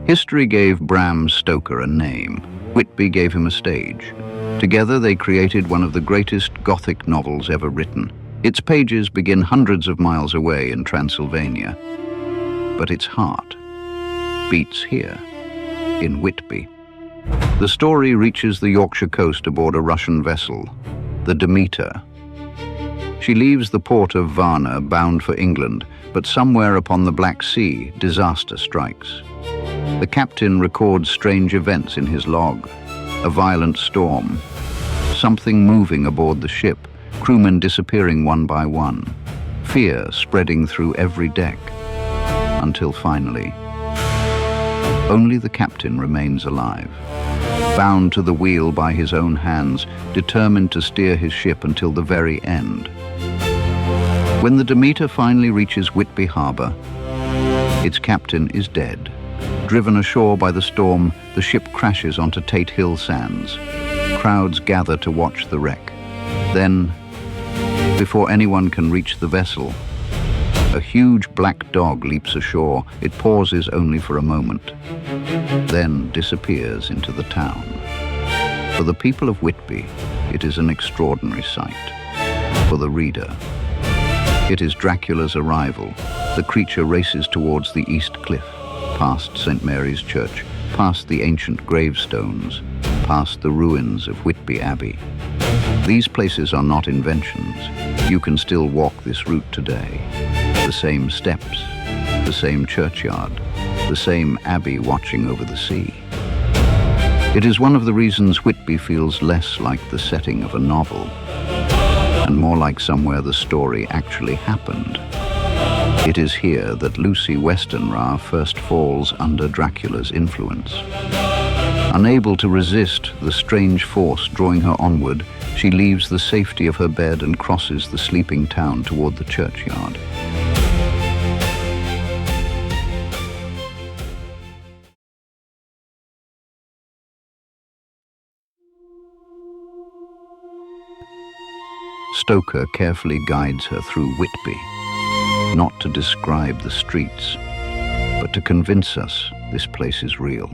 History gave Bram Stoker a name. Whitby gave him a stage. Together they created one of the greatest Gothic novels ever written. Its pages begin hundreds of miles away in Transylvania, but its heart beats here, in Whitby. The story reaches the Yorkshire coast aboard a Russian vessel, the Demeter. She leaves the port of Varna bound for England, but somewhere upon the Black Sea, disaster strikes. The captain records strange events in his log. A violent storm, something moving aboard the ship, crewmen disappearing one by one, fear spreading through every deck, until finally, only the captain remains alive, bound to the wheel by his own hands, determined to steer his ship until the very end. When the Demeter finally reaches Whitby harbour, its captain is dead. Driven ashore by the storm, the ship crashes onto Tate Hill Sands. Crowds gather to watch the wreck. Then, before anyone can reach the vessel, a huge black dog leaps ashore. It pauses only for a moment, then disappears into the town. For the people of Whitby, it is an extraordinary sight. For the reader, it is Dracula's arrival. The creature races towards the east cliff, past St. Mary's Church, past the ancient gravestones, past the ruins of Whitby Abbey. These places are not inventions. You can still walk this route today. The same steps, the same churchyard, the same abbey watching over the sea. It is one of the reasons Whitby feels less like the setting of a novel, and more like somewhere the story actually happened. It is here that Lucy Westenra first falls under Dracula's influence. Unable to resist the strange force drawing her onward, she leaves the safety of her bed and crosses the sleeping town toward the churchyard. Stoker carefully guides her through Whitby, not to describe the streets, but to convince us this place is real.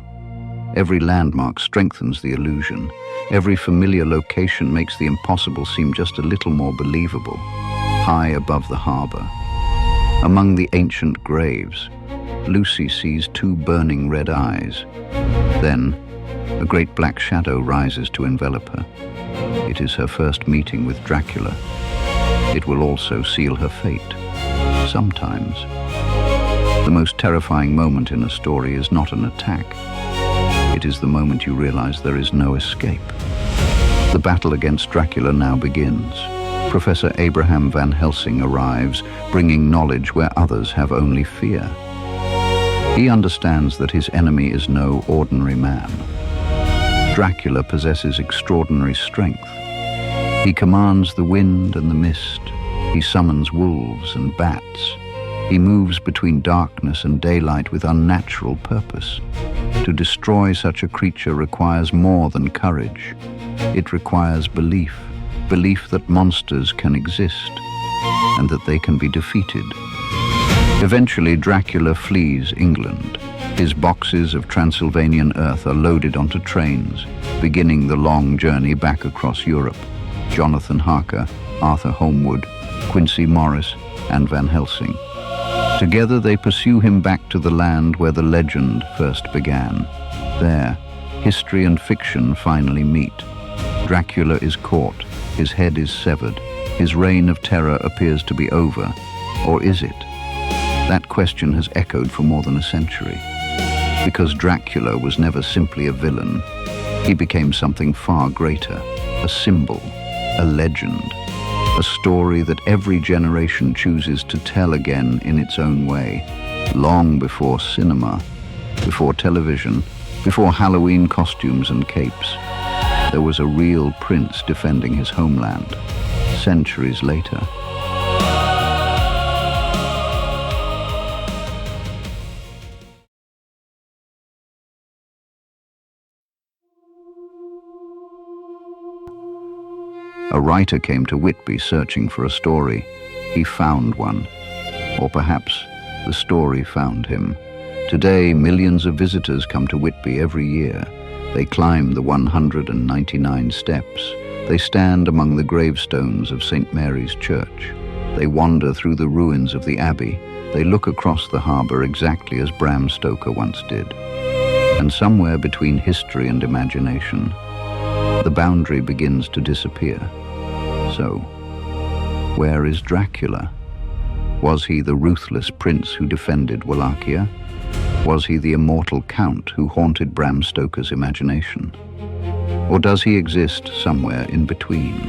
Every landmark strengthens the illusion. Every familiar location makes the impossible seem just a little more believable. High above the harbour, among the ancient graves, Lucy sees two burning red eyes. Then, a great black shadow rises to envelop her. It is her first meeting with Dracula. It will also seal her fate. Sometimes, the most terrifying moment in a story is not an attack. It is the moment you realize there is no escape. The battle against Dracula now begins. Professor Abraham Van Helsing arrives, bringing knowledge where others have only fear. He understands that his enemy is no ordinary man. Dracula possesses extraordinary strength. He commands the wind and the mist. He summons wolves and bats. He moves between darkness and daylight with unnatural purpose. To destroy such a creature requires more than courage. It requires belief, belief that monsters can exist and that they can be defeated. Eventually, Dracula flees England. His boxes of Transylvanian earth are loaded onto trains, beginning the long journey back across Europe. Jonathan Harker, Arthur Holmwood, Quincy Morris, and Van Helsing. Together they pursue him back to the land where the legend first began. There, history and fiction finally meet. Dracula is caught, his head is severed, his reign of terror appears to be over. Or is it? That question has echoed for more than a century. Because Dracula was never simply a villain, he became something far greater, a symbol, a legend, a story that every generation chooses to tell again in its own way. Long before cinema, before television, before Halloween costumes and capes, there was a real prince defending his homeland. Centuries later, a writer came to Whitby searching for a story. He found one, or perhaps the story found him. Today, millions of visitors come to Whitby every year. They climb the 199 steps. They stand among the gravestones of St. Mary's Church. They wander through the ruins of the Abbey. They look across the harbour exactly as Bram Stoker once did. And somewhere between history and imagination, the boundary begins to disappear. So, where is Dracula? Was he the ruthless prince who defended Wallachia? Was he the immortal count who haunted Bram Stoker's imagination? Or does he exist somewhere in between,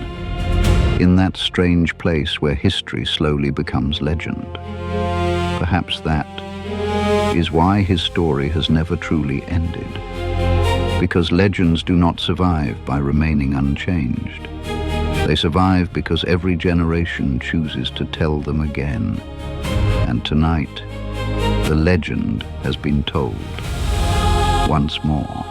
in that strange place where history slowly becomes legend? Perhaps that is why his story has never truly ended, because legends do not survive by remaining unchanged. They survive because every generation chooses to tell them again. And tonight, the legend has been told once more.